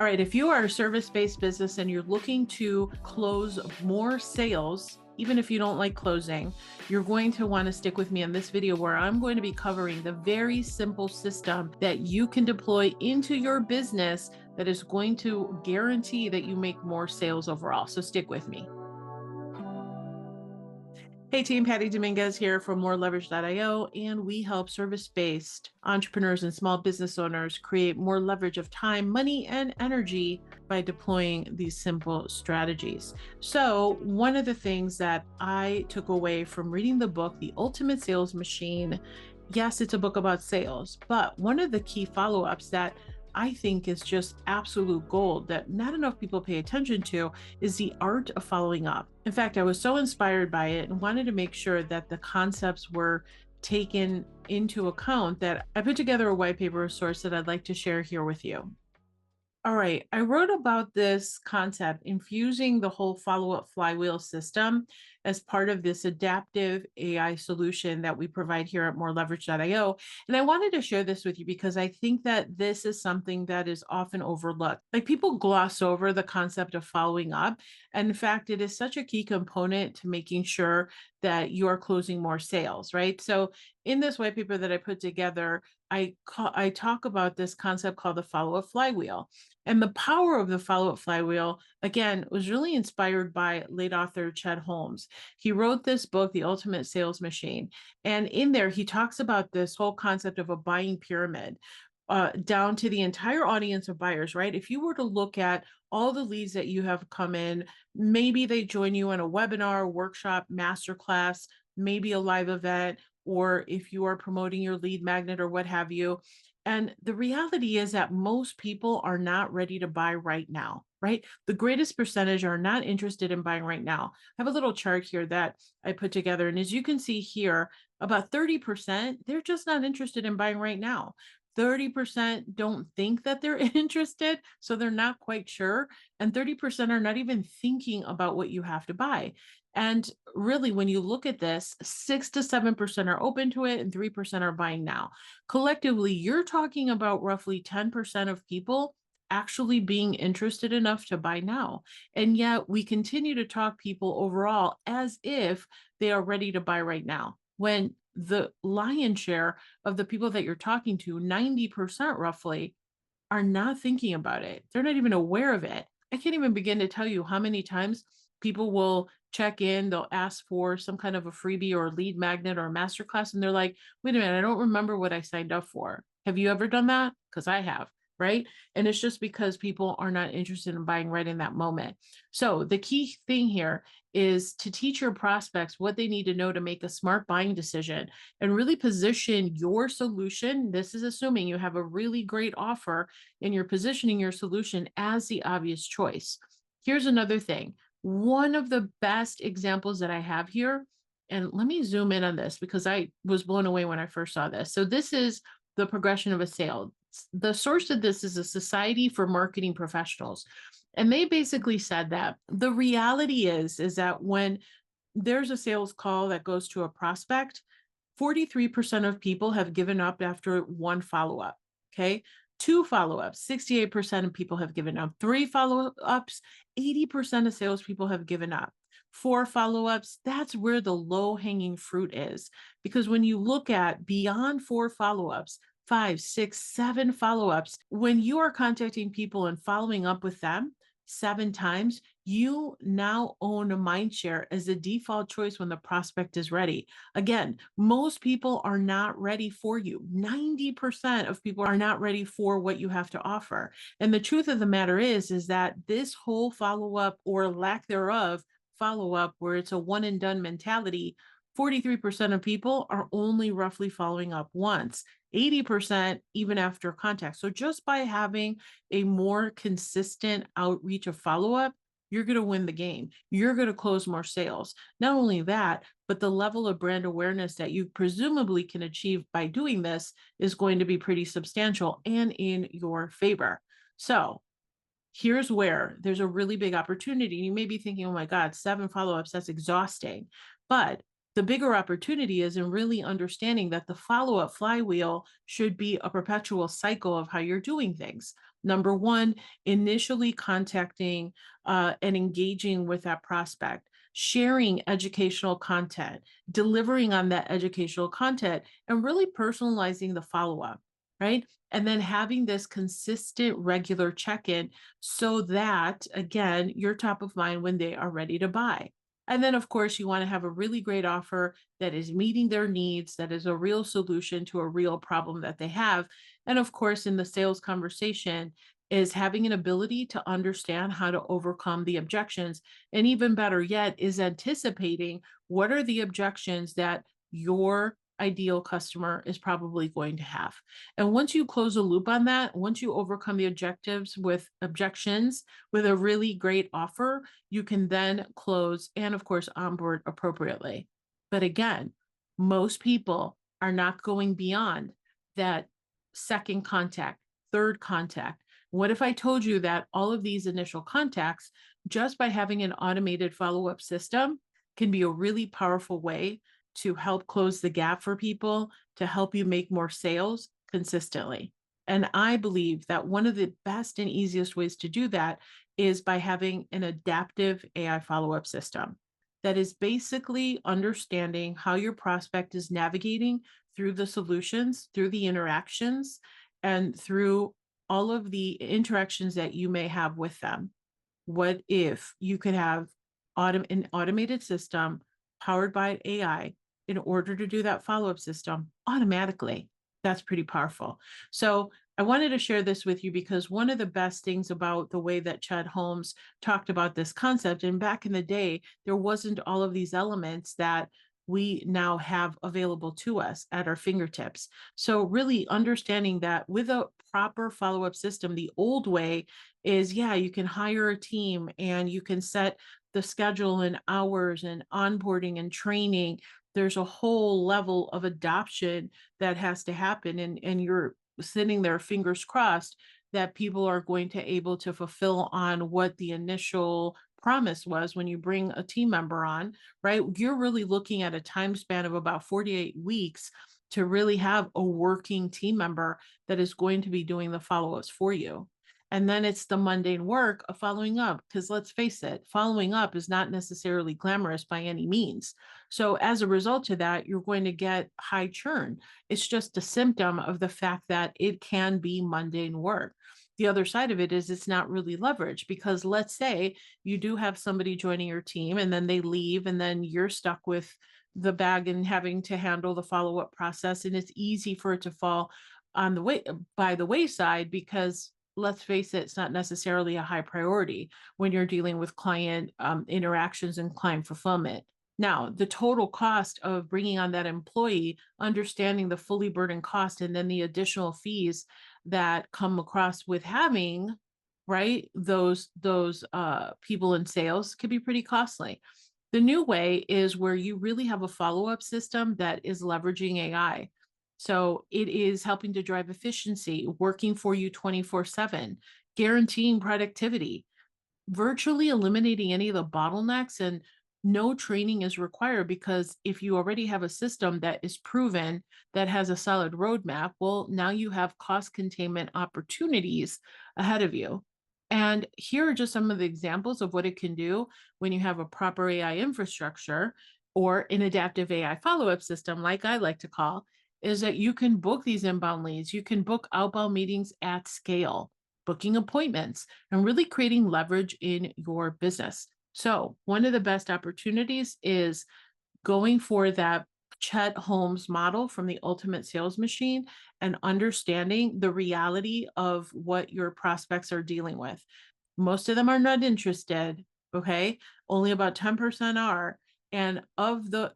All right, if you are a service-based business and you're looking to close more sales, even if you don't like closing, you're going to want to stick with me in this video where I'm going to be covering the very simple system that you can deploy into your business that is going to guarantee that you make more sales overall. So stick with me. Hey team, Patty Dominguez here from MoreLeverage.io, and we help service-based entrepreneurs and small business owners create more leverage of time, money, and energy by deploying these simple strategies. So one of the things that I took away from reading the book, The Ultimate Sales Machine, yes, it's a book about sales, but one of the key follow-ups that I think is just absolute gold that not enough people pay attention to is the art of following up. In fact, I was so inspired by it and wanted to make sure that the concepts were taken into account that I put together a white paper source that I'd like to share here with you. All right, I wrote about this concept, infusing the whole follow-up flywheel system as part of this adaptive AI solution that we provide here at MoreLeverage.io. And I wanted to share this with you because I think that this is something that is often overlooked. Like people gloss over the concept of following up. And in fact, it is such a key component to making sure that you are closing more sales, right? So in this white paper that I put together, I talk about this concept called the follow-up flywheel. And the power of the follow-up flywheel, again, was really inspired by late author Chad Holms. He wrote this book, The Ultimate Sales Machine. And in there, he talks about this whole concept of a buying pyramid. Down to the entire audience of buyers, right? If you were to look at all the leads that you have come in, maybe they join you in a webinar, workshop, masterclass, maybe a live event, or if you are promoting your lead magnet or what have you. And the reality is that most people are not ready to buy right now, right? The greatest percentage are not interested in buying right now. I have a little chart here that I put together. And as you can see here, about 30%, they're just not interested in buying right now. 30% don't think that they're interested, so they're not quite sure. And 30% are not even thinking about what you have to buy. And really, when you look at this, 6 to 7% are open to it and 3% are buying now. Collectively, you're talking about roughly 10% of people actually being interested enough to buy now. And yet we continue to talk people overall as if they are ready to buy right now, when the lion's share of the people that you're talking to, 90% roughly, are not thinking about it. They're not even aware of it. I can't even begin to tell you how many times people will check in, they'll ask for some kind of a freebie or a lead magnet or a masterclass, and they're like, wait a minute, I don't remember what I signed up for. Have you ever done that? Because I have, right? And it's just because people are not interested in buying right in that moment. So the key thing here is to teach your prospects what they need to know to make a smart buying decision and really position your solution. This is assuming you have a really great offer and you're positioning your solution as the obvious choice. Here's another thing. One of the best examples that I have here, and let me zoom in on this because I was blown away when I first saw this. So this is the progression of a sale. The source of this is a Society for Marketing Professionals. And they basically said that the reality is that when there's a sales call that goes to a prospect, 43% of people have given up after one follow-up, okay? 2 follow-ups, 68% of people have given up. 3 follow-ups, 80% of salespeople have given up. 4 follow-ups, that's where the low-hanging fruit is. Because when you look at beyond 4 follow-ups, 5, 6, 7 follow-ups, when you are contacting people and following up with them 7 times, you now own a mind share as a default choice when the prospect is ready. Again, most people are not ready for you. 90% of people are not ready for what you have to offer. And the truth of the matter is that this whole follow-up or lack thereof follow-up, where it's a one and done mentality, 43% of people are only roughly following up once, 80% even after contact. So just by having a more consistent outreach of follow-up, you're going to win the game. You're going to close more sales. Not only that, but the level of brand awareness that you presumably can achieve by doing this is going to be pretty substantial and in your favor. So here's where there's a really big opportunity. You may be thinking, oh my God, 7 follow-ups, that's exhausting. But The bigger opportunity is in really understanding that the follow-up flywheel should be a perpetual cycle of how you're doing things. Number one, initially contacting and engaging with that prospect, sharing educational content, delivering on that educational content, and really personalizing the follow-up, right? And then having this consistent, regular check-in so that, again, you're top of mind when they are ready to buy. And then, of course, you want to have a really great offer that is meeting their needs, that is a real solution to a real problem that they have. And of course, in the sales conversation, is having an ability to understand how to overcome the objections. And even better yet, is anticipating what are the objections that your ideal customer is probably going to have. And once you close a loop on that, once you overcome the objections with a really great offer, you can then close and, of course, onboard appropriately. But again, most people are not going beyond that second contact, third contact. What if I told you that all of these initial contacts, just by having an automated follow-up system, can be a really powerful way to help close the gap for people, to help you make more sales consistently? And I believe that one of the best and easiest ways to do that is by having an adaptive AI follow-up system that is basically understanding how your prospect is navigating through the solutions, through the interactions, and through all of the interactions that you may have with them. What if you could have an automated system powered by AI in order to do that follow-up system automatically? That's pretty powerful. So I wanted to share this with you because one of the best things about the way that Chad Holms talked about this concept, and back in the day, there wasn't all of these elements that we now have available to us at our fingertips. So really understanding that with a proper follow-up system, the old way is, yeah, you can hire a team and you can set the schedule and hours and onboarding and training. There's a whole level of adoption that has to happen, and you're sitting there fingers crossed that people are going to able to fulfill on what the initial promise was when you bring a team member on, right? You're really looking at a time span of about 48 weeks to really have a working team member that is going to be doing the follow-ups for you. And then it's the mundane work of following up, because let's face it, following up is not necessarily glamorous by any means. So as a result of that, you're going to get high churn. It's just a symptom of the fact that it can be mundane work. The other side of it is it's not really leverage, because let's say you do have somebody joining your team and then they leave and then you're stuck with the bag and having to handle the follow-up process. And it's easy for it to fall on the way by the wayside because let's face it, it's not necessarily a high priority when you're dealing with client interactions and client fulfillment. Now, the total cost of bringing on that employee, understanding the fully burdened cost, and then the additional fees that come across with having, right, those people in sales can be pretty costly. The new way is where you really have a follow-up system that is leveraging AI. So it is helping to drive efficiency, working for you 24/7, guaranteeing productivity, virtually eliminating any of the bottlenecks, and no training is required, because if you already have a system that is proven, that has a solid roadmap, well, now you have cost containment opportunities ahead of you. And here are just some of the examples of what it can do when you have a proper AI infrastructure or an adaptive AI follow-up system, like I like to call, is that you can book these inbound leads, you can book outbound meetings at scale, booking appointments, and really creating leverage in your business. So one of the best opportunities is going for that Chet Holmes model from the Ultimate Sales Machine and understanding the reality of what your prospects are dealing with. Most of them are not interested, okay? Only about 10% are. And of the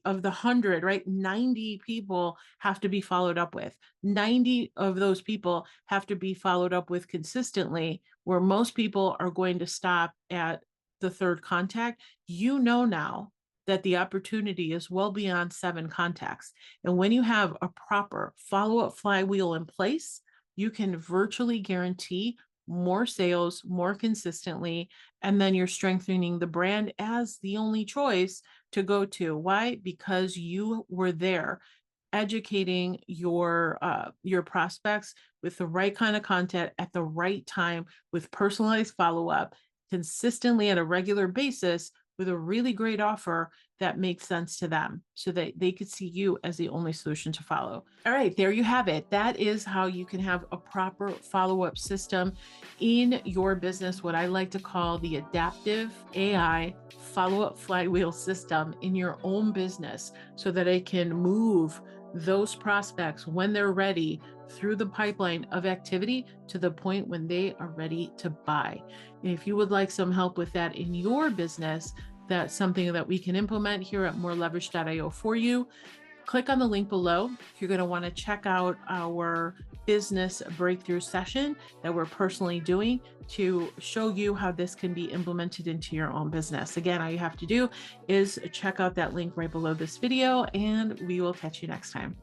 100, right, 90 people have to be followed up with. 90 of those people have to be followed up with consistently, where most people are going to stop at the third contact. You know now that the opportunity is well beyond 7 contacts. And when you have a proper follow-up flywheel in place, you can virtually guarantee more sales more consistently, and then you're strengthening the brand as the only choice to go to. Why? Because you were there educating your prospects with the right kind of content at the right time, with personalized follow-up, consistently at a regular basis, with a really great offer that makes sense to them, so that they could see you as the only solution to follow. All right, there you have it. That is how you can have a proper follow-up system in your business, what I like to call the adaptive AI follow-up flywheel system in your own business, so that it can move those prospects when they're ready through the pipeline of activity to the point when they are ready to buy. And if you would like some help with that in your business, that's something that we can implement here at MoreLeverage.io for you. Click on the link below. You're going to want to check out our business breakthrough session that we're personally doing to show you how this can be implemented into your own business. Again, all you have to do is check out that link right below this video, and we will catch you next time.